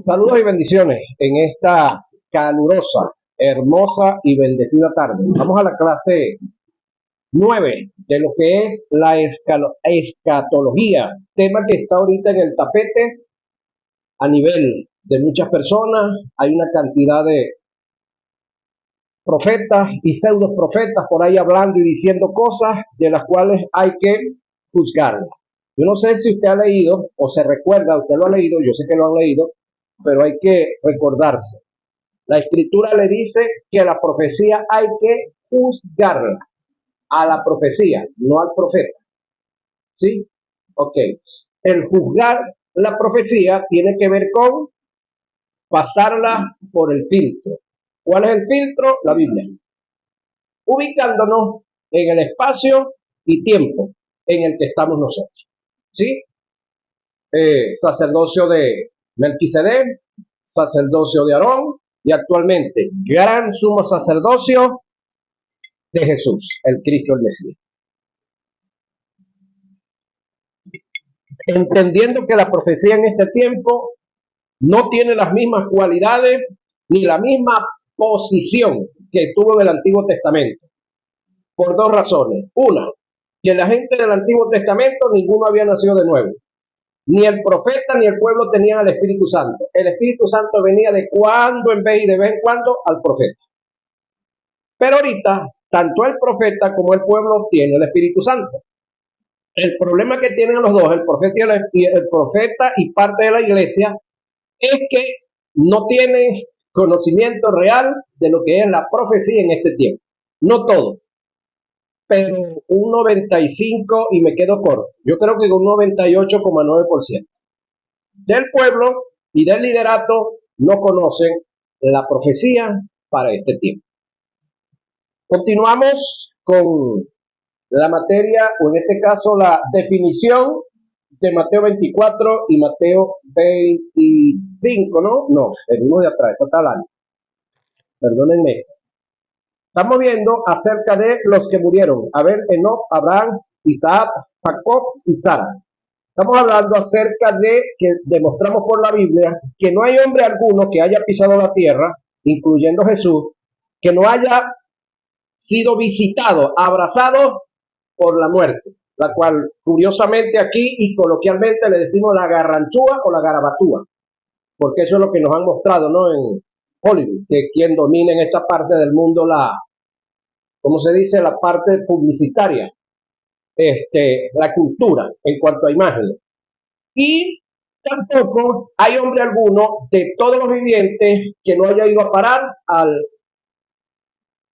Saludos y bendiciones en esta calurosa, hermosa y bendecida tarde. Vamos a la clase 9 de lo que es la escatología, tema que está ahorita en el tapete a nivel de muchas personas. Hay una cantidad de profetas y pseudo profetas por ahí hablando y diciendo cosas de las cuales hay que juzgarlas. Yo no sé si usted ha leído o se recuerda, usted lo ha leído, yo sé que lo han leído, pero hay que recordarse. La escritura le dice que la profecía hay que juzgarla, a la profecía, no al profeta. ¿Sí? Ok. El juzgar la profecía tiene que ver con pasarla por el filtro. ¿Cuál es el filtro? La Biblia. Ubicándonos en el espacio y tiempo en el que estamos nosotros. ¿Sí? Sacerdocio de Melquisedec, sacerdocio de Aarón y actualmente gran sumo sacerdocio de Jesús, el Cristo, el Mesías. Entendiendo que la profecía en este tiempo no tiene las mismas cualidades ni la misma posición que tuvo en el Antiguo Testamento, por dos razones. Una, que la gente del Antiguo Testamento ninguno había nacido de nuevo. Ni el profeta ni el pueblo tenían al Espíritu Santo. El Espíritu Santo venía de cuando en vez y de vez en cuando al profeta. Pero ahorita, tanto el profeta como el pueblo tienen el Espíritu Santo. El problema que tienen los dos, el profeta y parte de la iglesia, es que no tiene conocimiento real de lo que es la profecía en este tiempo. No todo, pero un 95% y me quedo corto. Yo creo que un 98,9% del pueblo y del liderato no conocen la profecía para este tiempo. Continuamos con la materia, o en este caso la definición de Mateo 24 y Mateo 25, ¿no? No, venimos de atrás, esa está la año. Perdónenme esa. Estamos viendo acerca de los que murieron. A ver, Enoc, Abraham, Isaac, Jacob y Sara. Estamos hablando acerca de que demostramos por la Biblia que no hay hombre alguno que haya pisado la tierra, incluyendo Jesús, que no haya sido visitado, abrazado por la muerte, la cual curiosamente aquí y coloquialmente le decimos la garranchúa o la garabatúa, porque eso es lo que nos han mostrado, ¿no? En Hollywood, que quien domina en esta parte del mundo ¿cómo se dice? La parte publicitaria, la cultura en cuanto a imágenes. Y tampoco hay hombre alguno de todos los vivientes que no haya ido a parar al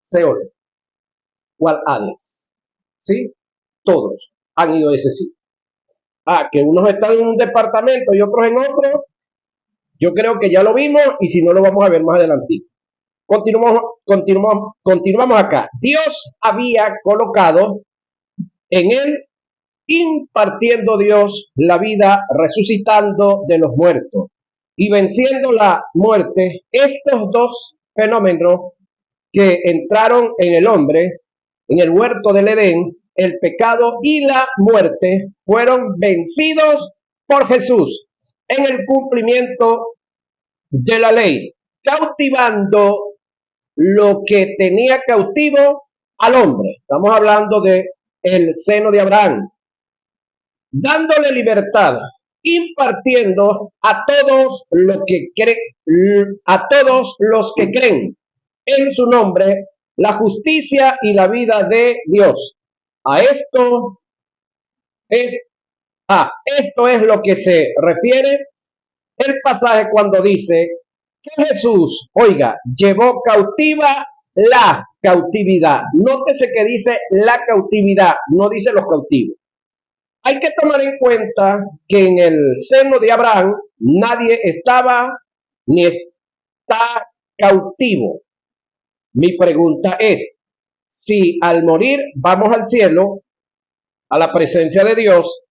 Seol o al Hades. ¿Sí? Todos han ido a ese sitio. Que unos están en un departamento y otros en otro, yo creo que ya lo vimos y si no lo vamos a ver más adelante. Continuamos acá. Dios había colocado en él, impartiendo Dios la vida, resucitando de los muertos y venciendo la muerte. Estos dos fenómenos que entraron en el hombre, en el huerto del Edén, el pecado y la muerte, fueron vencidos por Jesús en el cumplimiento de la ley, cautivando lo que tenía cautivo al hombre. Estamos hablando de el seno de Abraham, dándole libertad, impartiendo a todos los que creen en su nombre la justicia y la vida de Dios. Esto es lo que se refiere el pasaje cuando dice que Jesús, oiga, llevó cautiva la cautividad. Nótese que dice la cautividad, no dice los cautivos. Hay que tomar en cuenta que en el seno de Abraham nadie estaba ni está cautivo. Mi pregunta es, si al morir vamos al cielo, a la presencia de Dios,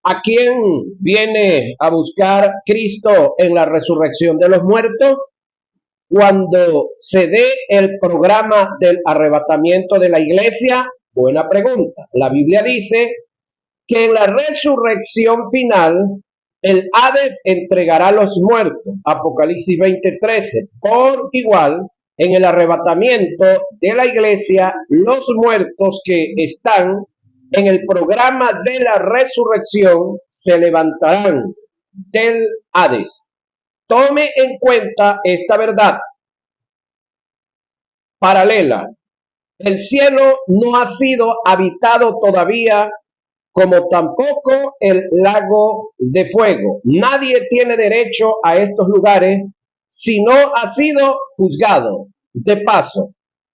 ¿a quién viene a buscar Cristo en la resurrección de los muertos? Cuando se dé el programa del arrebatamiento de la iglesia, buena pregunta. La Biblia dice que en la resurrección final El Hades entregará a los muertos, Apocalipsis 20:13. Por igual, en el arrebatamiento de la iglesia, los muertos que están en el programa de la resurrección se levantarán del Hades. Tome en cuenta esta verdad paralela. El cielo no ha sido habitado todavía, como tampoco el lago de fuego. Nadie tiene derecho a estos lugares si no ha sido juzgado. De paso,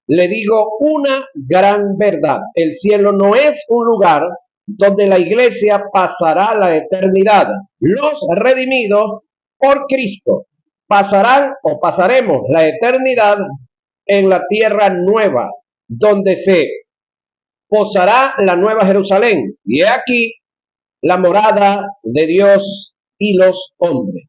le digo una gran verdad. El cielo no es un lugar donde la iglesia pasará la eternidad. Los redimidos por Cristo pasarán o pasaremos la eternidad en la tierra nueva, donde se posará la nueva Jerusalén. Y he aquí la morada de Dios y los hombres.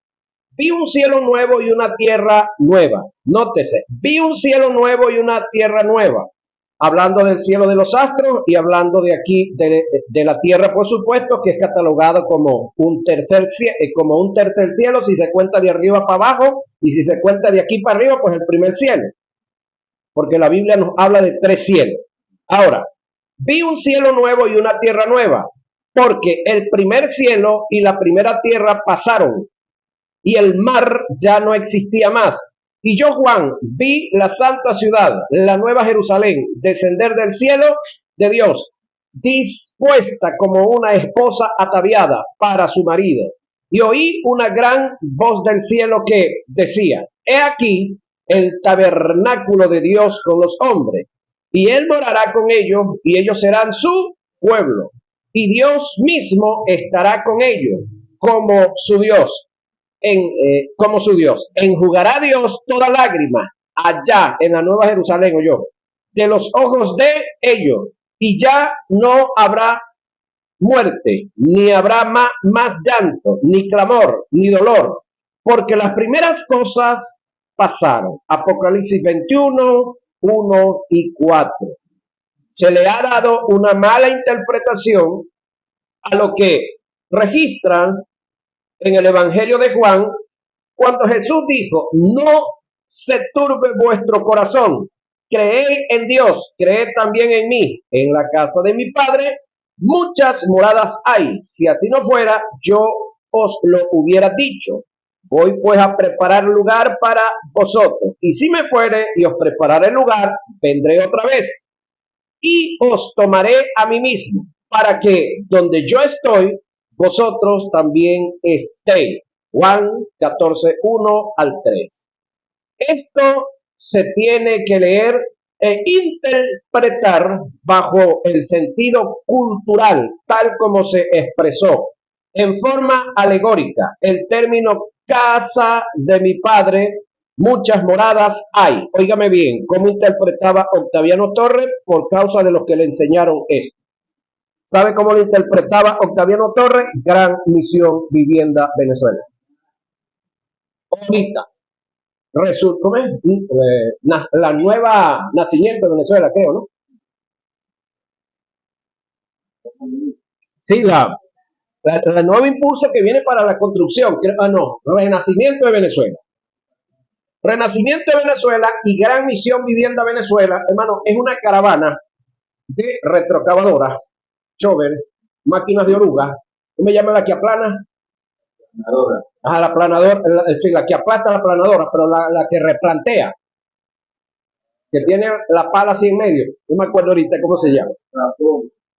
Vi un cielo nuevo y una tierra nueva. Nótese, vi un cielo nuevo y una tierra nueva. Hablando del cielo de los astros y hablando de aquí, de la tierra, por supuesto, que es catalogado como un tercer cielo, si se cuenta de arriba para abajo, y si se cuenta de aquí para arriba, pues el primer cielo. Porque la Biblia nos habla de 3 cielos. Ahora, vi un cielo nuevo y una tierra nueva, porque el primer cielo y la primera tierra pasaron, y el mar ya no existía más. Y yo, Juan, vi la santa ciudad, la nueva Jerusalén, descender del cielo de Dios, dispuesta como una esposa ataviada para su marido. Y oí una gran voz del cielo que decía: he aquí el tabernáculo de Dios con los hombres, y él morará con ellos, y ellos serán su pueblo, y Dios mismo estará con ellos como su Dios. Como su Dios. Enjugará Dios toda lágrima allá en la nueva Jerusalén, o yo, de los ojos de ellos, y ya no habrá muerte, ni habrá más llanto, ni clamor, ni dolor, porque las primeras cosas pasaron. Apocalipsis 21, 1 y 4. Se le ha dado una mala interpretación a lo que registran en el Evangelio de Juan, cuando Jesús dijo: no se turbe vuestro corazón, creed en Dios, creed también en mí. En la casa de mi Padre muchas moradas hay. Si así no fuera, yo os lo hubiera dicho. Voy pues a preparar lugar para vosotros. Y si me fuere y os prepararé lugar, vendré otra vez y os tomaré a mí mismo, para que donde yo estoy, vosotros también estéis. Juan 14, 1 al 3. Esto se tiene que leer e interpretar bajo el sentido cultural, tal como se expresó, en forma alegórica. El término casa de mi Padre, muchas moradas hay. Óigame bien, cómo interpretaba Octaviano Torres por causa de los que le enseñaron esto. ¿Sabe cómo lo interpretaba Octaviano Torres? Gran Misión Vivienda Venezuela. Ahorita, ¿cómo es? La nueva nacimiento de Venezuela, creo, ¿no? Sí, la nuevo impulso que viene para la construcción. No, Renacimiento de Venezuela. Renacimiento de Venezuela y Gran Misión Vivienda Venezuela, hermano, es una caravana de retrocavadoras, chover, máquinas de oruga. ¿Cómo me llama la que aplana? Planadora. La planadora, la que aplasta la planadora, pero la que replantea, que tiene la pala así en medio. No me acuerdo ahorita cómo se llama.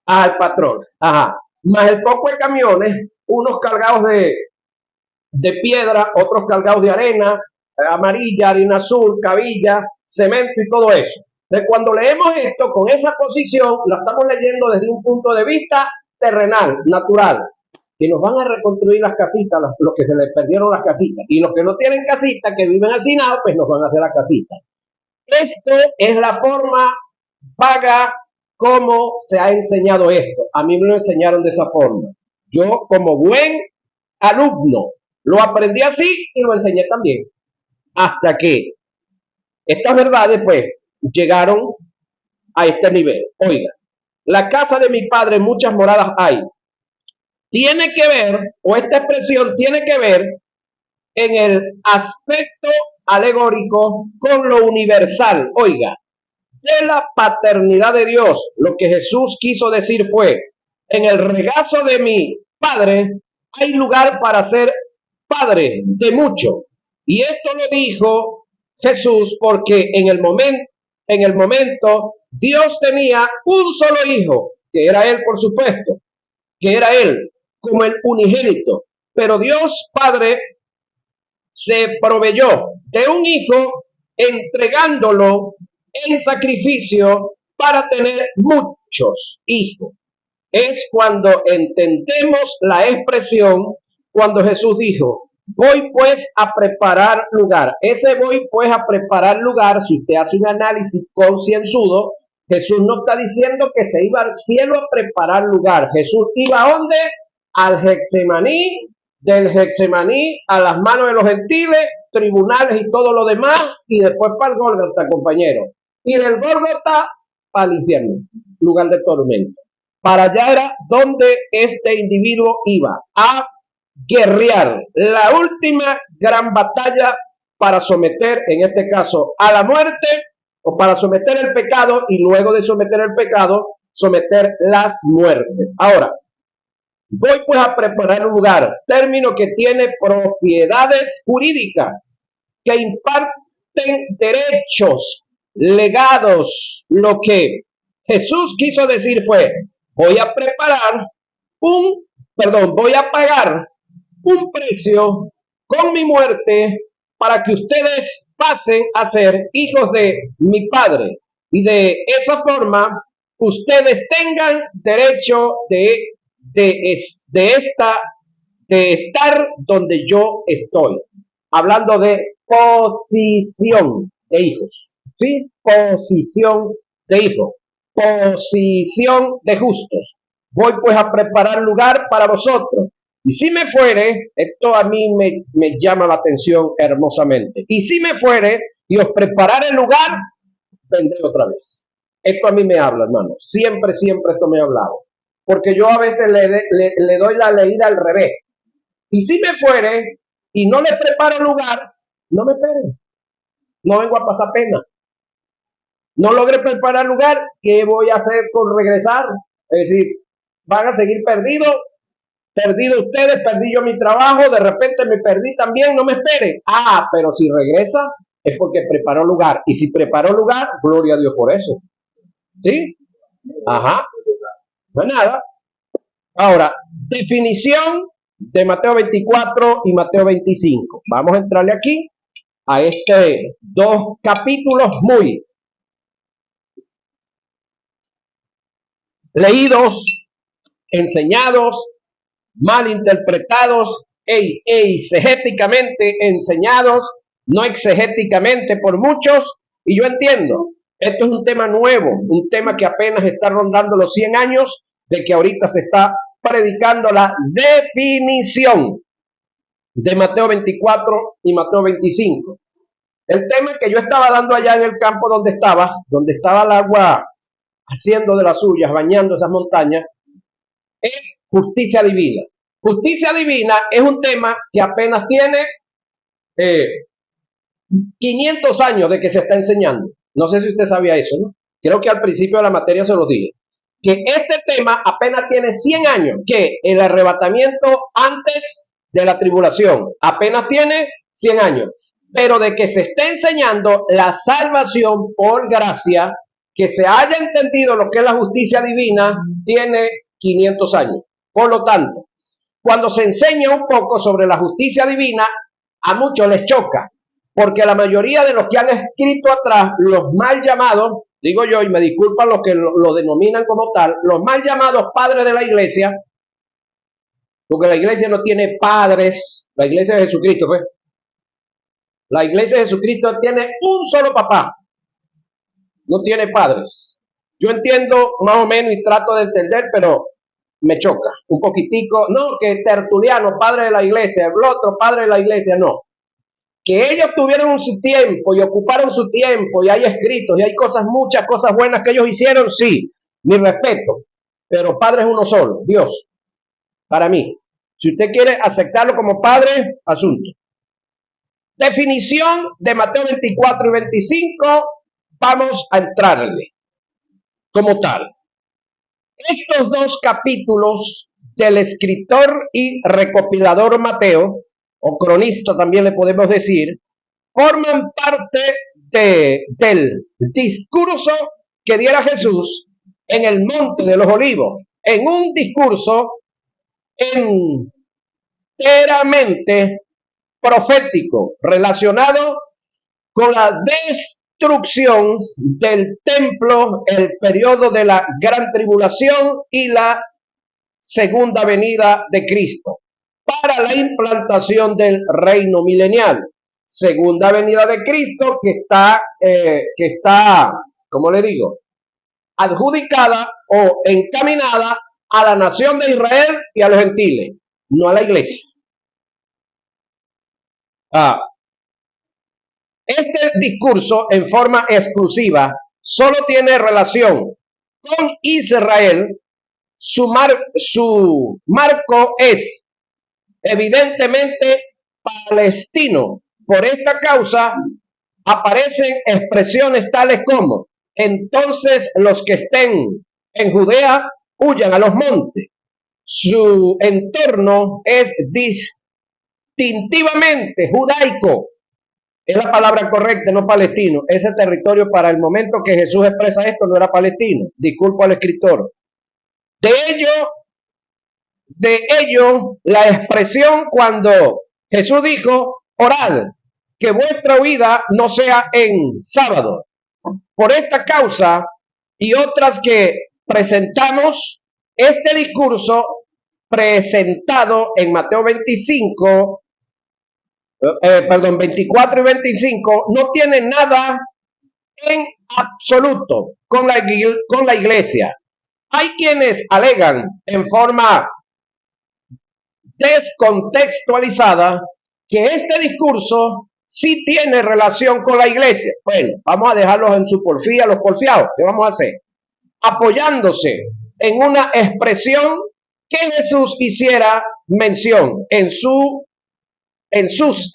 El patrón. Ajá. Más el poco de camiones, unos cargados de piedra, otros cargados de arena, amarilla, harina azul, cabilla, cemento y todo eso. Entonces, cuando leemos esto con esa posición, lo estamos leyendo desde un punto de vista terrenal, natural, que nos van a reconstruir las casitas, los que se les perdieron las casitas, y los que no tienen casitas, que viven hacinados, pues nos van a hacer las casitas. Esto es la forma vaga como se ha enseñado esto. A mí me lo enseñaron de esa forma. Yo, como buen alumno, lo aprendí así y lo enseñé también. Hasta que estas verdades, pues, llegaron a este nivel. Oiga, la casa de mi Padre muchas moradas hay. tiene que ver, o esta expresión tiene que ver en el aspecto alegórico con lo universal. Oiga, de la paternidad de Dios, lo que Jesús quiso decir fue, en el regazo de mi Padre hay lugar para ser padre de mucho. Y esto lo dijo Jesús porque en el momento Dios tenía un solo hijo, que era él, por supuesto, que era él como el unigénito. Pero Dios Padre se proveyó de un hijo entregándolo en sacrificio para tener muchos hijos. Es cuando entendemos la expresión cuando Jesús dijo, voy pues a preparar lugar. Ese voy pues a preparar lugar, si usted hace un análisis concienzudo, Jesús no está diciendo que se iba al cielo a preparar lugar. Jesús iba ¿a dónde? Al Getsemaní, del Getsemaní a las manos de los gentiles, tribunales y todo lo demás, y después para el Gólgota, compañero. Y del Gólgota para el infierno, lugar de tormento. Para allá era donde este individuo iba, a guerrear la última gran batalla para someter, en este caso, a la muerte, o para someter el pecado, y luego de someter el pecado, someter las muertes. Ahora, voy pues a preparar un lugar, término que tiene propiedades jurídicas, que imparten derechos, legados. Lo que Jesús quiso decir fue, voy a pagar un precio con mi muerte para que ustedes pasen a ser hijos de mi Padre. Y de esa forma, ustedes tengan derecho de estar donde yo estoy. Hablando de posición de hijos. ¿Sí? Posición de hijos. Posición de justos. Voy pues a preparar lugar para vosotros. Y si me fuere, esto a mí me llama la atención hermosamente. Y si me fuere y os prepararé el lugar, vendré otra vez. Esto a mí me habla, hermano. Siempre, siempre esto me ha hablado. Porque yo a veces le doy la leída al revés. Y si me fuere y no le preparo lugar, no me esperen. No vengo a pasar pena. No logré preparar lugar, ¿qué voy a hacer con regresar? Es decir, van a seguir perdidos ustedes, perdí yo mi trabajo, de repente me perdí también, no me esperen. Ah, pero si regresa es porque preparó lugar. Y si preparó lugar, gloria a Dios por eso. ¿Sí? Ajá. Pues nada. Ahora, definición de Mateo 24 y Mateo 25. Vamos a entrarle aquí a este dos capítulos muy leídos, enseñados, mal interpretados, exegéticamente enseñados, no exegéticamente por muchos, y yo entiendo, esto es un tema nuevo, un tema que apenas está rondando los 100 años, de que ahorita se está predicando la definición de Mateo 24 y Mateo 25. El tema que yo estaba dando allá en el campo donde estaba el agua haciendo de las suyas, bañando esas montañas, es justicia divina. Justicia divina es un tema que apenas tiene 500 años de que se está enseñando. No sé si usted sabía eso, ¿no? Creo que al principio de la materia se lo dije. Que este tema apenas tiene 100 años, que el arrebatamiento antes de la tribulación apenas tiene 100 años. Pero de que se esté enseñando la salvación por gracia, que se haya entendido lo que es la justicia divina, tiene 500 años. Por lo tanto, cuando se enseña un poco sobre la justicia divina, a muchos les choca, porque la mayoría de los que han escrito atrás, los mal llamados, digo yo, y me disculpan los que lo denominan como tal, los mal llamados padres de la iglesia, porque la iglesia no tiene padres, la iglesia de Jesucristo, pues. La iglesia de Jesucristo tiene un solo papá, no tiene padres. Yo entiendo más o menos y trato de entender, pero me choca un poquitico. No, que Tertuliano, padre de la iglesia, el otro padre de la iglesia, no. Que ellos tuvieron su tiempo y ocuparon su tiempo y hay escritos y hay cosas, muchas cosas buenas que ellos hicieron, sí, mi respeto. Pero Padre es uno solo, Dios. para mí. Si usted quiere aceptarlo como padre, asunto. Definición de Mateo 24 y 25, vamos a entrarle como tal. Estos dos capítulos del escritor y recopilador Mateo, o cronista también le podemos decir, forman parte del discurso que diera Jesús en el Monte de los Olivos, en un discurso enteramente profético relacionado con la destrucción del templo, el periodo de la gran tribulación y la segunda venida de Cristo para la implantación del reino milenial. Segunda venida de Cristo que está, ¿cómo le digo?, adjudicada o encaminada a la nación de Israel y a los gentiles, no a la iglesia. Este discurso en forma exclusiva solo tiene relación con Israel. Su marco es evidentemente palestino. Por esta causa aparecen expresiones tales como: entonces los que estén en Judea huyan a los montes. Su entorno es distintivamente judaico. Es la palabra correcta, no palestino. Ese territorio, para el momento que Jesús expresa esto, no era palestino. Disculpo al escritor. De ello, la expresión cuando Jesús dijo: orad, que vuestra huida no sea en sábado. Por esta causa y otras que presentamos, este discurso presentado en Mateo 24 y 25, no tiene nada en absoluto con la iglesia. Hay quienes alegan en forma descontextualizada que este discurso sí tiene relación con la iglesia. Bueno, vamos a dejarlos en su porfía, los porfiados. ¿Qué vamos a hacer? Apoyándose en una expresión que Jesús hiciera mención de sus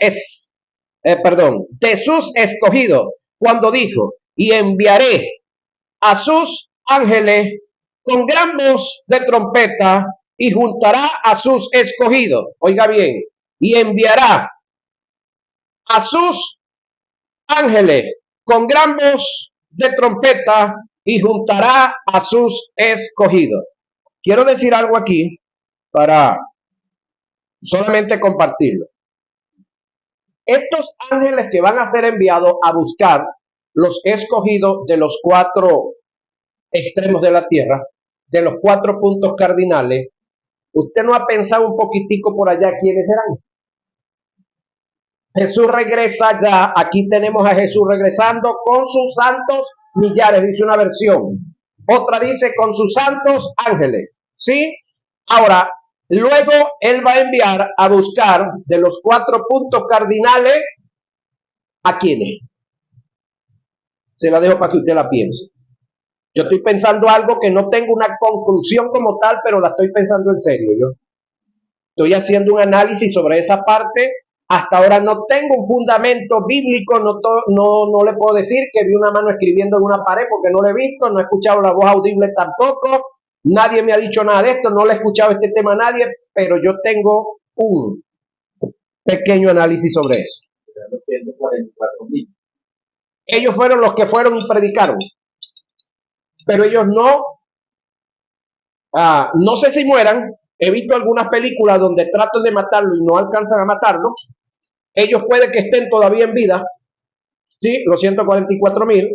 escogidos, cuando dijo: y enviaré a sus ángeles con gran voz de trompeta y juntará a sus escogidos. Oiga bien, y enviará a sus ángeles con gran voz de trompeta y juntará a sus escogidos. Quiero decir algo aquí para solamente compartirlo. Estos ángeles que van a ser enviados a buscar los escogidos de los 4 extremos de la tierra, de los 4 puntos cardinales, ¿usted no ha pensado un poquitico por allá quiénes serán? Jesús regresa ya, aquí tenemos a Jesús regresando con sus santos millares, dice una versión. Otra dice con sus santos ángeles, ¿sí? Ahora, luego él va a enviar a buscar de los 4 puntos cardinales, ¿a quiénes? Se la dejo para que usted la piense. Yo estoy pensando algo que no tengo una conclusión como tal, pero la estoy pensando en serio. Yo estoy haciendo un análisis sobre esa parte. Hasta ahora no tengo un fundamento bíblico, no le puedo decir que vi una mano escribiendo en una pared porque no lo he visto, no he escuchado la voz audible tampoco, nadie me ha dicho nada de esto, no le he escuchado este tema a nadie, pero yo tengo un pequeño análisis sobre eso. Ellos fueron los que fueron y predicaron, pero ellos no sé si mueran. He visto algunas películas donde tratan de matarlo y no alcanzan a matarlo. Ellos pueden que estén todavía en vida, ¿sí? Los 144,000,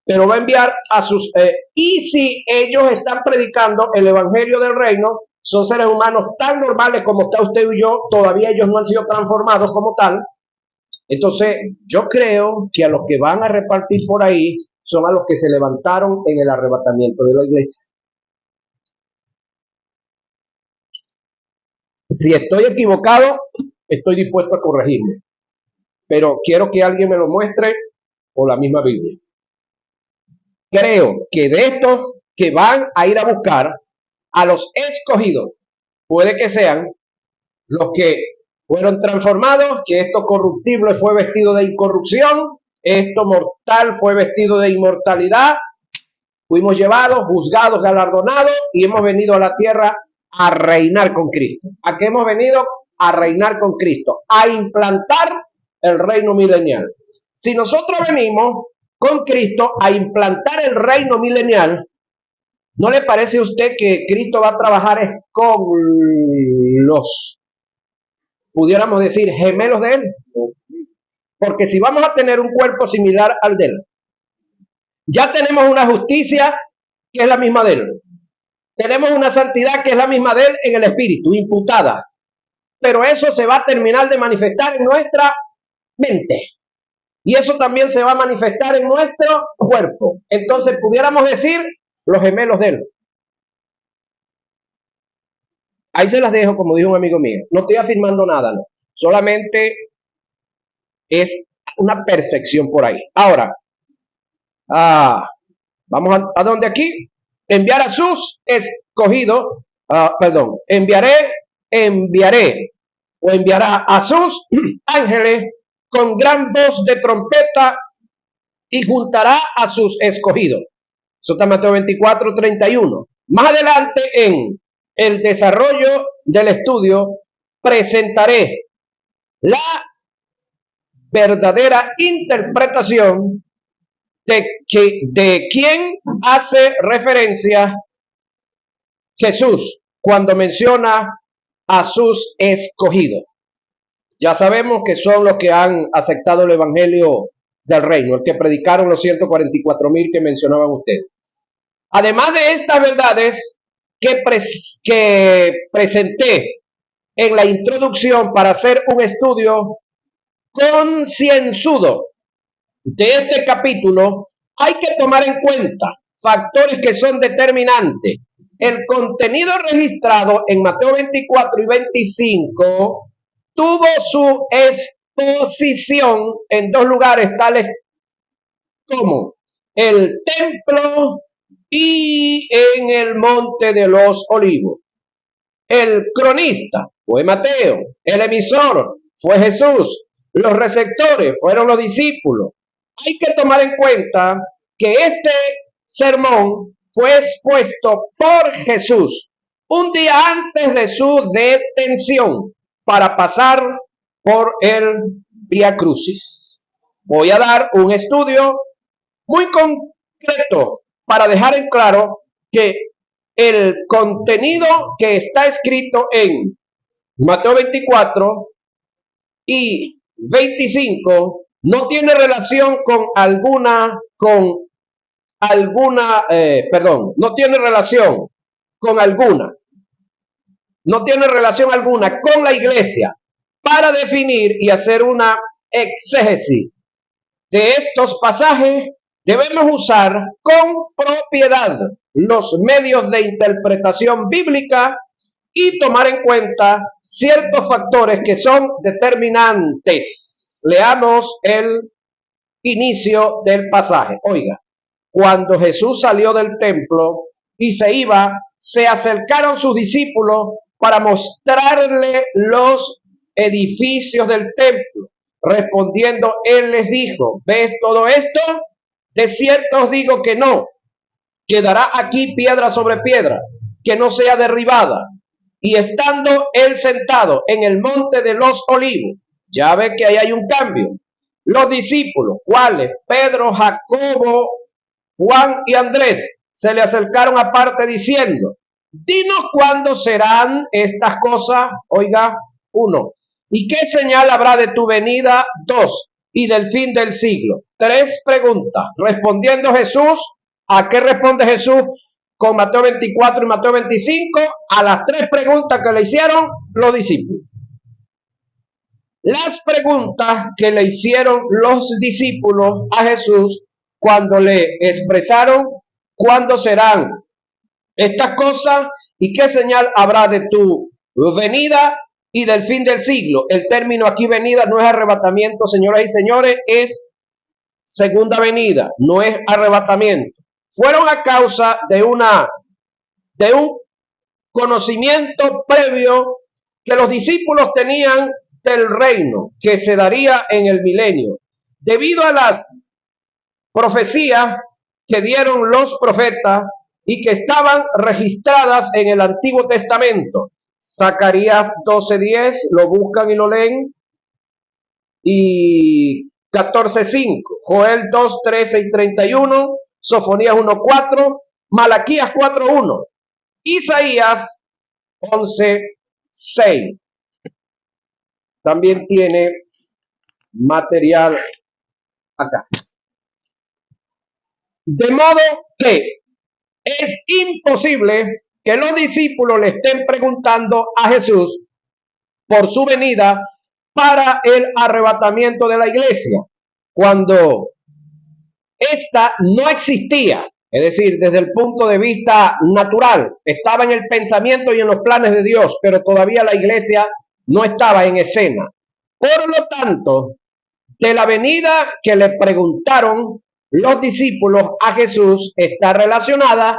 pero va a enviar a sus... y si ellos están predicando el evangelio del reino, son seres humanos tan normales como está usted y yo, todavía ellos no han sido transformados como tal. Entonces, yo creo que a los que van a repartir por ahí son a los que se levantaron en el arrebatamiento de la iglesia. Si estoy equivocado, estoy dispuesto a corregirme, pero quiero que alguien me lo muestre por la misma Biblia. Creo que de estos que van a ir a buscar a los escogidos puede que sean los que fueron transformados, que esto corruptible fue vestido de incorrupción, esto mortal fue vestido de inmortalidad, fuimos llevados, juzgados, galardonados y hemos venido a la tierra a reinar con Cristo. ¿A qué hemos venido? A reinar con Cristo, a implantar el reino milenial. Si nosotros venimos con Cristo a implantar el reino milenial, ¿no le parece a usted que Cristo va a trabajar con los, pudiéramos decir, gemelos de él? Porque si vamos a tener un cuerpo similar al de él, ya tenemos una justicia que es la misma de él. Tenemos una santidad que es la misma de él en el espíritu, imputada. Pero eso se va a terminar de manifestar en nuestra mente. Y eso también se va a manifestar en nuestro cuerpo. Entonces pudiéramos decir los gemelos de él. Ahí se las dejo, como dijo un amigo mío. No estoy afirmando nada, no. Solamente es una percepción por ahí. Ahora, vamos a dónde aquí. Enviar a sus escogidos, enviaré o enviará a sus ángeles con gran voz de trompeta y juntará a sus escogidos. Eso está en Mateo 24, 31. Más adelante en el desarrollo del estudio presentaré la verdadera interpretación de quién hace referencia Jesús cuando menciona a sus escogidos. Ya sabemos que son los que han aceptado el evangelio del reino, el que predicaron los 144,000 que mencionaban ustedes. Además de estas verdades que presenté en la introducción para hacer un estudio concienzudo de este capítulo, hay que tomar en cuenta factores que son determinantes. El contenido registrado en Mateo 24 y 25 tuvo su exposición en dos lugares tales como el templo y en el monte de los olivos. El cronista fue Mateo, el emisor fue Jesús, los receptores fueron los discípulos. Hay que tomar en cuenta que este sermón fue expuesto por Jesús un día antes de su detención para pasar por el Vía Crucis. Voy a dar un estudio muy concreto para dejar en claro que el contenido que está escrito en Mateo 24 y 25 no tiene relación no tiene relación alguna con la iglesia. Para definir y hacer una exégesis de estos pasajes, debemos usar con propiedad los medios de interpretación bíblica y tomar en cuenta ciertos factores que son determinantes. Leamos el inicio del pasaje. Oiga, cuando Jesús salió del templo y se iba, se acercaron sus discípulos para mostrarle los edificios del templo. Respondiendo, él les dijo: ¿ves todo esto? De cierto os digo que no quedará aquí piedra sobre piedra, que no sea derribada. Y estando él sentado en el monte de los olivos, ya ve que ahí hay un cambio. Los discípulos, ¿cuáles? Pedro, Jacobo, Juan y Andrés, se le acercaron aparte diciendo: dinos cuándo serán estas cosas. Oiga, 1. ¿Y qué señal habrá de tu venida? 2. Y del fin del siglo. 3 preguntas. Respondiendo Jesús, ¿a qué responde Jesús con Mateo 24 y Mateo 25? A las 3 preguntas que le hicieron los discípulos. Las preguntas que le hicieron los discípulos a Jesús cuando le expresaron cuándo serán estas cosas y qué señal habrá de tu venida y del fin del siglo. El término aquí venida no es arrebatamiento, señoras y señores, es segunda venida, no es arrebatamiento. Fueron a causa de un conocimiento previo que los discípulos tenían del reino que se daría en el milenio, debido a las profecías que dieron los profetas y que estaban registradas en el Antiguo Testamento. Zacarías 12:10, lo buscan y lo leen, y 14:5, Joel 2:13 y 31, Sofonías 1:4, Malaquías 4:1, Isaías 11:6. También tiene material acá. De modo que es imposible que los discípulos le estén preguntando a Jesús por su venida para el arrebatamiento de la iglesia, cuando esta no existía. Es decir, desde el punto de vista natural, estaba en el pensamiento y en los planes de Dios, pero todavía la iglesia no estaba en escena. Por lo tanto, de la venida que le preguntaron los discípulos a Jesús está relacionada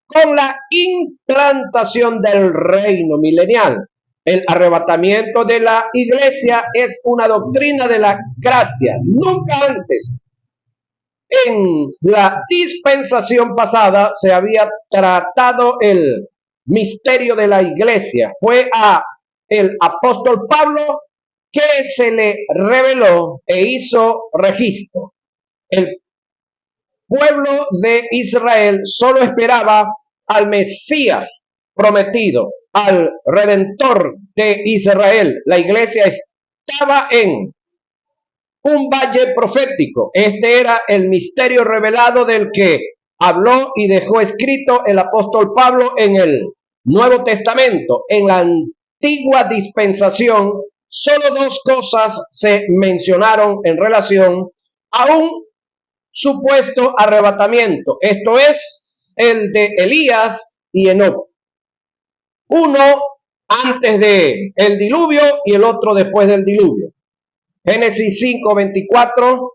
con la implantación del reino milenial. El arrebatamiento de la iglesia es una doctrina de la gracia. Nunca antes en la dispensación pasada se había tratado el misterio de la iglesia. Fue a el apóstol Pablo que se le reveló e hizo registro. El pueblo de Israel solo esperaba al Mesías prometido, al Redentor de Israel. La iglesia estaba en un valle profético. Este era el misterio revelado del que habló y dejó escrito el apóstol Pablo en el Nuevo Testamento. En la antigua dispensación, solo dos cosas se mencionaron en relación a un supuesto arrebatamiento. Esto es el de Elías y Enoc. Uno antes de el diluvio y el otro después del diluvio. Génesis 5:24,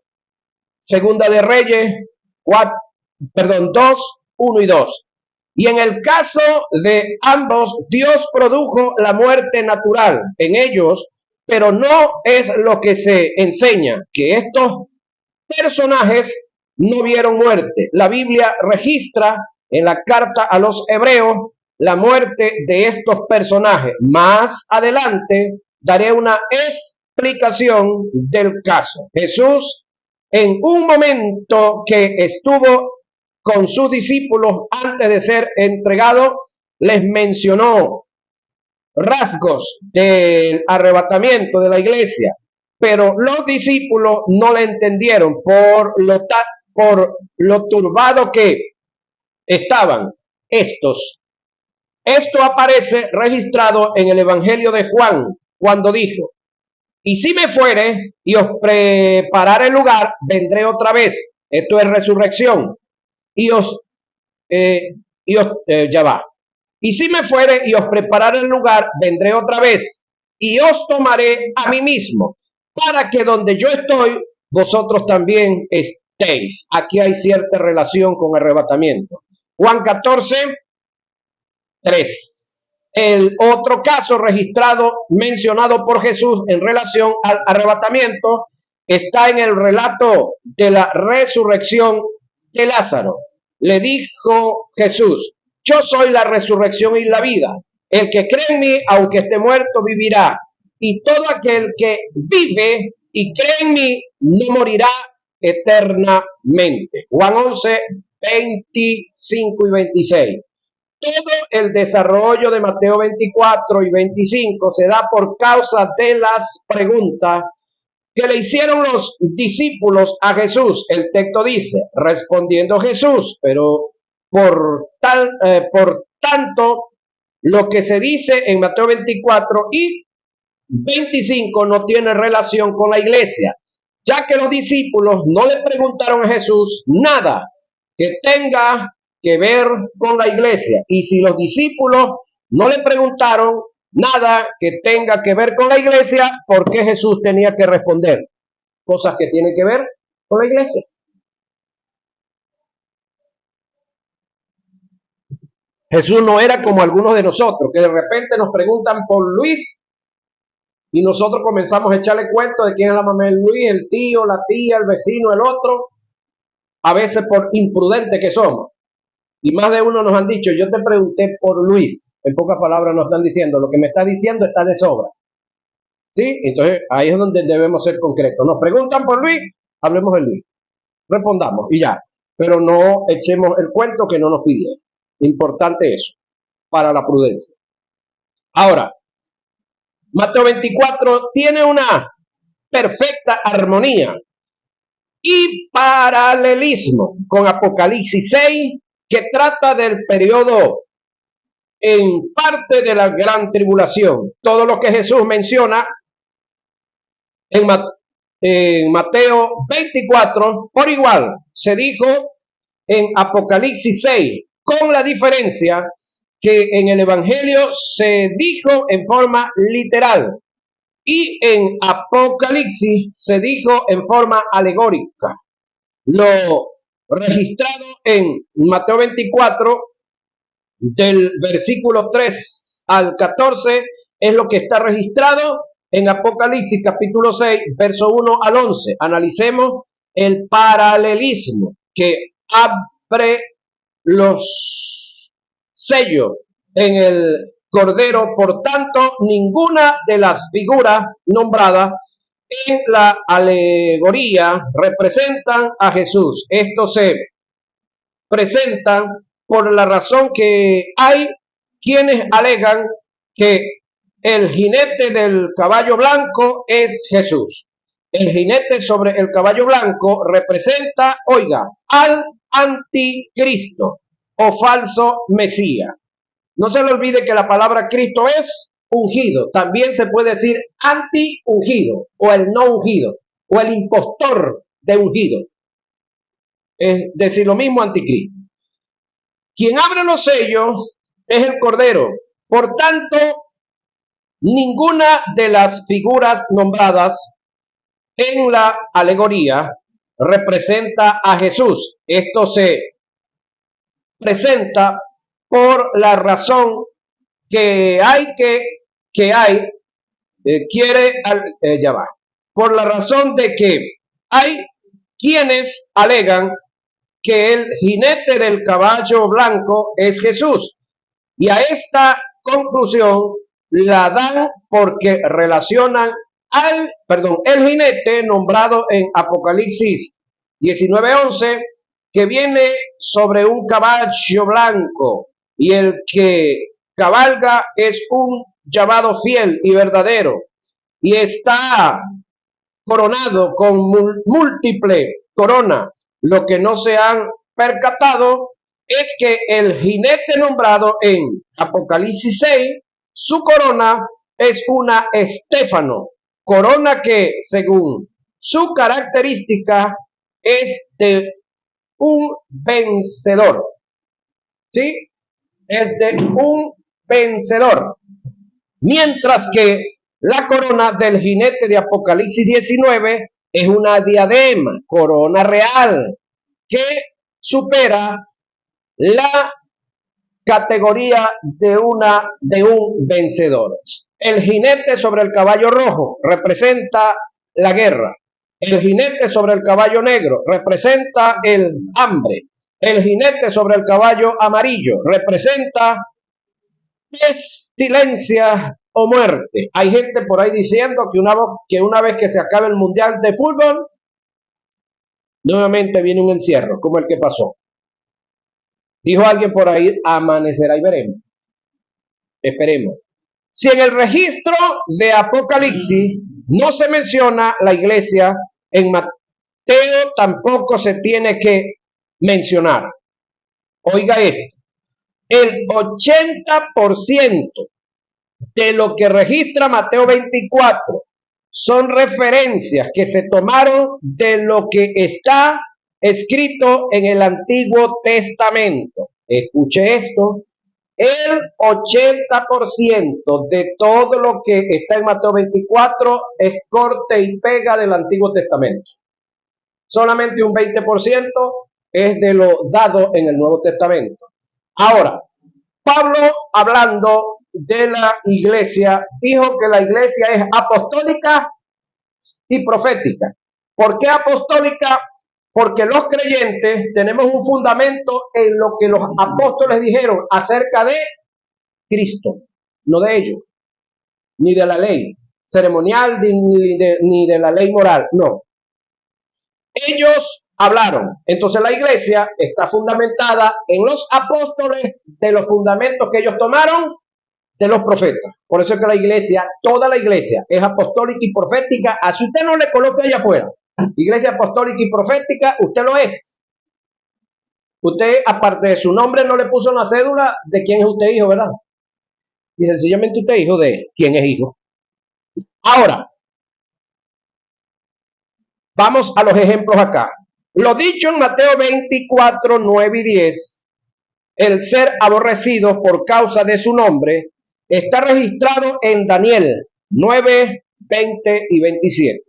Segunda de Reyes 2, 1 y 2. Y en el caso de ambos, Dios produjo la muerte natural en ellos, pero no es lo que se enseña, que estos personajes no vieron muerte. La Biblia registra en la carta a los hebreos la muerte de estos personajes. Más adelante daré una explicación del caso. Jesús, en un momento que estuvo con sus discípulos antes de ser entregado, les mencionó rasgos del arrebatamiento de la iglesia, pero los discípulos no le entendieron por lo turbado que estaban estos. Esto aparece registrado en el Evangelio de Juan, cuando dijo: y si me fuere y os preparare el lugar, vendré otra vez. Esto es resurrección. Ya va. Y si me fuere y os preparare el lugar, vendré otra vez y os tomaré a mí mismo, para que donde yo estoy, vosotros también estéis. Aquí hay cierta relación con arrebatamiento. Juan 14:3. El otro caso registrado, mencionado por Jesús en relación al arrebatamiento, está en el relato de la resurrección de Lázaro. Le dijo Jesús: yo soy la resurrección y la vida. El que cree en mí, aunque esté muerto, vivirá. Y todo aquel que vive y cree en mí, no morirá eternamente. Juan 11:25 y 26. Todo el desarrollo de Mateo 24 y 25 se da por causa de las preguntas que le hicieron los discípulos a Jesús. El texto dice: respondiendo Jesús, pero por tanto, lo que se dice en Mateo 24 y 25 no tiene relación con la iglesia, ya que los discípulos no le preguntaron a Jesús nada que tenga que ver con la iglesia. Y si los discípulos no le preguntaron nada que tenga que ver con la iglesia, ¿por qué Jesús tenía que responder cosas que tienen que ver con la iglesia? Jesús no era como algunos de nosotros, que de repente nos preguntan por Luis y nosotros comenzamos a echarle cuento de quién es la mamá de Luis, el tío, la tía, el vecino, el otro, a veces por imprudente que somos. Y más de uno nos han dicho, yo te pregunté por Luis. En pocas palabras nos están diciendo, lo que me está diciendo está de sobra. ¿Sí? Entonces ahí es donde debemos ser concretos. Nos preguntan por Luis, hablemos de Luis. Respondamos y ya. Pero no echemos el cuento que no nos pidieron. Importante eso, para la prudencia. Ahora, Mateo 24 tiene una perfecta armonía y paralelismo con Apocalipsis 6, que trata del periodo en parte de la gran tribulación. Todo lo que Jesús menciona en Mateo 24, por igual, se dijo en Apocalipsis 6, con la diferencia que en el Evangelio se dijo en forma literal y en Apocalipsis se dijo en forma alegórica. Lo registrado en Mateo 24, del versículo 3 al 14, es lo que está registrado en Apocalipsis capítulo 6, verso 1 al 11. Analicemos el paralelismo que abre los sellos en el Cordero. Por tanto, ninguna de las figuras nombradas en la alegoría representan a Jesús. Esto se presentan por la razón que hay quienes alegan que el jinete del caballo blanco es Jesús. El jinete sobre el caballo blanco representa, oiga, al anticristo o falso Mesías. No se le olvide que la palabra Cristo es ungido. También se puede decir anti-ungido o el no ungido o el impostor de ungido. Es decir, lo mismo anticristo. Quien abre los sellos es el Cordero. Por tanto, ninguna de las figuras nombradas en la alegoría representa a Jesús. Esto se presenta por la razón que hay ya va. Por la razón de que hay quienes alegan que el jinete del caballo blanco es Jesús. Y a esta conclusión la dan porque relacionan el jinete nombrado en Apocalipsis 19:11, que viene sobre un caballo blanco, y el que cabalga es un llamado fiel y verdadero, y está coronado con múltiple corona. Lo que no se han percatado es que el jinete nombrado en Apocalipsis 6, su corona es una estéfano, corona que según su característica es de un vencedor. ¿Sí? Es de un vencedor. Mientras que la corona del jinete de Apocalipsis 19 es una diadema, corona real, que supera la categoría de un vencedor. El jinete sobre el caballo rojo representa la guerra. El jinete sobre el caballo negro representa el hambre. El jinete sobre el caballo amarillo representa pestilencia o muerte. Hay gente por ahí diciendo que una vez que se acabe el mundial de fútbol, nuevamente viene un encierro, como el que pasó. Dijo alguien por ahí, amanecerá y veremos. Esperemos. Si en el registro de Apocalipsis no se menciona la iglesia, en Mateo tampoco se tiene que mencionar. Oiga esto, el 80% de lo que registra Mateo 24 son referencias que se tomaron de lo que está escrito en el Antiguo Testamento. Escuche esto, el 80% de todo lo que está en Mateo 24 es corte y pega del Antiguo Testamento. Solamente un 20% es de lo dado en el Nuevo Testamento. Ahora, Pablo, hablando de la iglesia, dijo que la iglesia es apostólica y profética. ¿Por qué apostólica? Porque los creyentes tenemos un fundamento en lo que los apóstoles dijeron acerca de Cristo, no de ellos, ni de la ley ceremonial, ni de la ley moral, no. Ellos hablaron. Entonces la iglesia está fundamentada en los apóstoles, de los fundamentos que ellos tomaron de los profetas. Por eso es que la iglesia, toda la iglesia, es apostólica y profética. Así usted no le coloque allá afuera iglesia apostólica y profética, usted lo es. Usted, aparte de su nombre, no le puso en la cédula de quién es usted hijo, ¿verdad? Y sencillamente usted es hijo de quién es hijo. Ahora, vamos a los ejemplos acá. Lo dicho en Mateo 24, 9 y 10, el ser aborrecido por causa de su nombre, está registrado en Daniel 9, 20 y 27.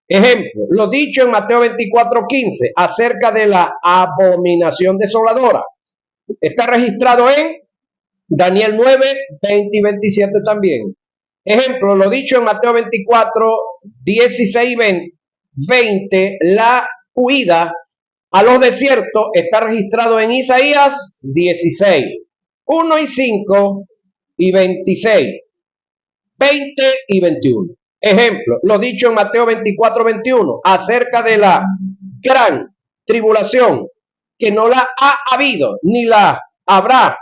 Ejemplo, lo dicho en Mateo 24, 15, acerca de la abominación desoladora, está registrado en Daniel 9, 20 y 27 también. Ejemplo, lo dicho en Mateo 24, 16 y 20, la huida a los desiertos está registrado en Isaías 16, 1 y 5 y 26, 20 y 21. Ejemplo, lo dicho en Mateo 24, 21, acerca de la gran tribulación, que no la ha habido ni la habrá,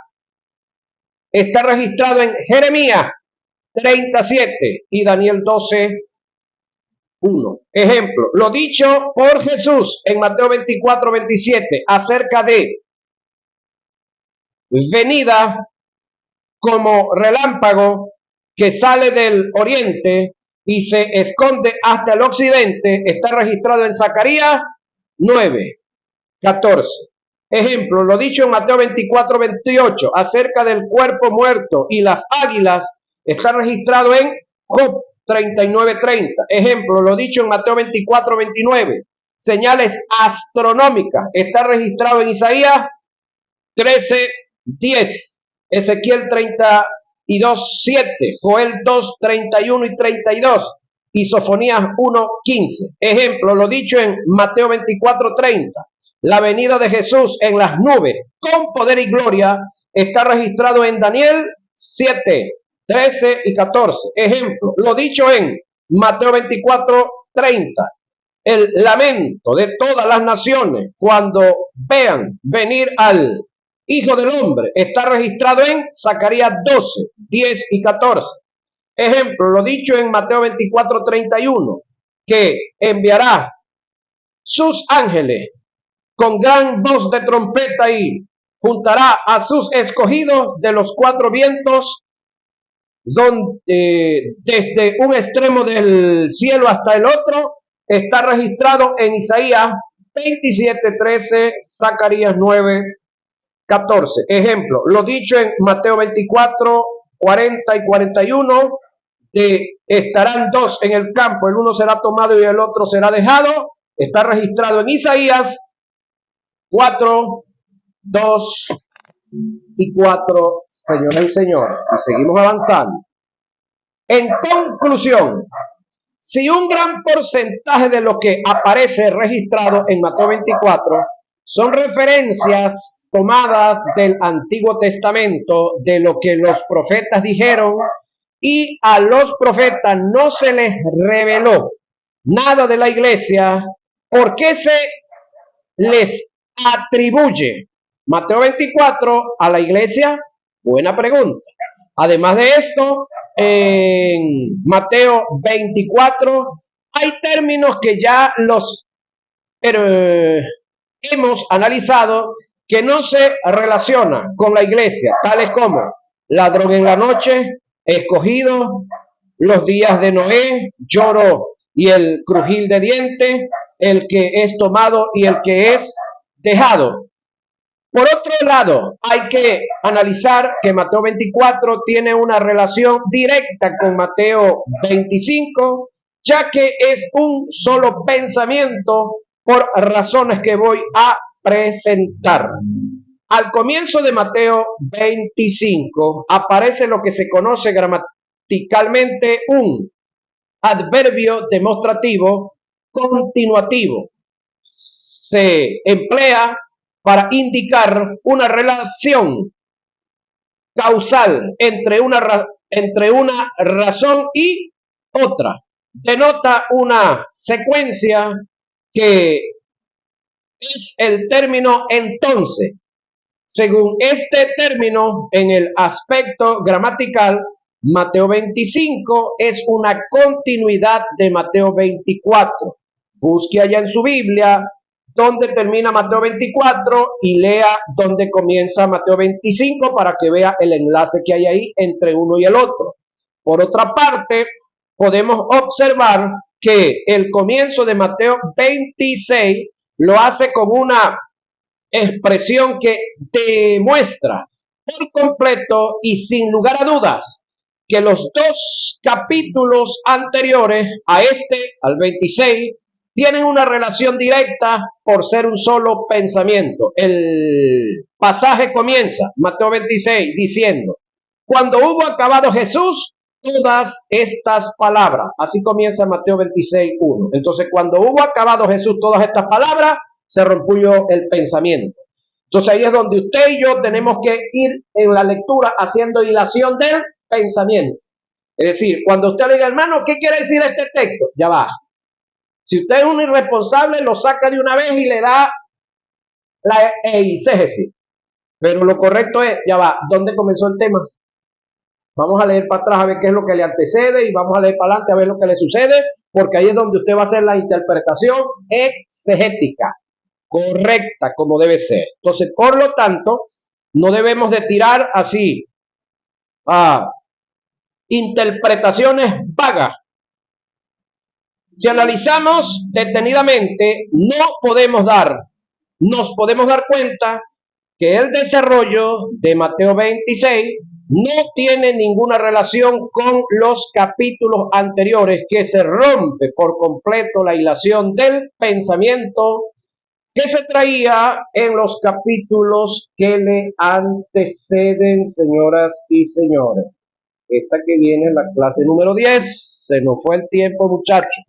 está registrado en Jeremías 37 y Daniel 12, 1. Ejemplo, lo dicho por Jesús en Mateo 24, 27, acerca de venida como relámpago que sale del oriente y se esconde hasta el occidente, está registrado en Zacarías 9, 14. Ejemplo, lo dicho en Mateo 24, 28, acerca del cuerpo muerto y las águilas, está registrado en Job 39, 30. Ejemplo, lo dicho en Mateo 24, 29, señales astronómicas, está registrado en Isaías 13, 10, Ezequiel 32, 7, Joel 2, 31 y 32 y Sofonías 1, 15. Ejemplo, lo dicho en Mateo 24, 30, la venida de Jesús en las nubes con poder y gloria, está registrado en Daniel 7, 13 y 14. Ejemplo, lo dicho en Mateo 24, 30, el lamento de todas las naciones cuando vean venir al Hijo del Hombre, está registrado en Zacarías 12, 10 y 14. Ejemplo, lo dicho en Mateo 24, 31, que enviará sus ángeles con gran voz de trompeta y juntará a sus escogidos de los cuatro vientos, desde un extremo del cielo hasta el otro, está registrado en Isaías 27, 13, Zacarías 9, 14. Ejemplo, lo dicho en Mateo 24, 40 y 41, estarán dos en el campo, el uno será tomado y el otro será dejado, está registrado en Isaías 4, 2 y 4, señoras y señores, y seguimos avanzando. En conclusión, si un gran porcentaje de lo que aparece registrado en Mateo 24 son referencias tomadas del Antiguo Testamento, de lo que los profetas dijeron, y a los profetas no se les reveló nada de la iglesia, ¿por qué se les atribuye Mateo 24 a la iglesia? Buena pregunta. Además de esto, en Mateo 24 hay términos que ya los hemos analizado que no se relacionan con la iglesia, tales como ladrón en la noche, escogido, los días de Noé, lloro y el crujir de dientes, el que es tomado y el que es dejado. Por otro lado, hay que analizar que Mateo 24 tiene una relación directa con Mateo 25, ya que es un solo pensamiento por razones que voy a presentar. Al comienzo de Mateo 25 aparece lo que se conoce gramaticalmente un adverbio demostrativo continuativo. Se emplea para indicar una relación causal entre una razón y otra. Denota una secuencia que es el término entonces. Según este término, en el aspecto gramatical, Mateo 25 es una continuidad de Mateo 24. Busque allá en su Biblia dónde termina Mateo 24 y lea dónde comienza Mateo 25 para que vea el enlace que hay ahí entre uno y el otro. Por otra parte, podemos observar que el comienzo de Mateo 26 lo hace con una expresión que demuestra por completo y sin lugar a dudas que los dos capítulos anteriores a este, al 26, tienen una relación directa por ser un solo pensamiento. El pasaje comienza, Mateo 26, diciendo, cuando hubo acabado Jesús todas estas palabras. Así comienza Mateo 26, 1. Entonces, cuando hubo acabado Jesús todas estas palabras, se rompió el pensamiento. Entonces ahí es donde usted y yo tenemos que ir en la lectura haciendo hilación del pensamiento. Es decir, cuando usted le diga, hermano, ¿qué quiere decir este texto? Ya va. Si usted es un irresponsable, lo saca de una vez y le da la eisegesis. Pero lo correcto es, ya va, ¿dónde comenzó el tema? Vamos a leer para atrás a ver qué es lo que le antecede y vamos a leer para adelante a ver lo que le sucede, porque ahí es donde usted va a hacer la interpretación exegética, correcta como debe ser. Entonces, por lo tanto, no debemos de tirar así interpretaciones vagas. Si analizamos detenidamente, nos podemos dar cuenta que el desarrollo de Mateo 26 no tiene ninguna relación con los capítulos anteriores, que se rompe por completo la hilación del pensamiento que se traía en los capítulos que le anteceden, señoras y señores. Esta que viene es la clase número 10. Se nos fue el tiempo, muchachos.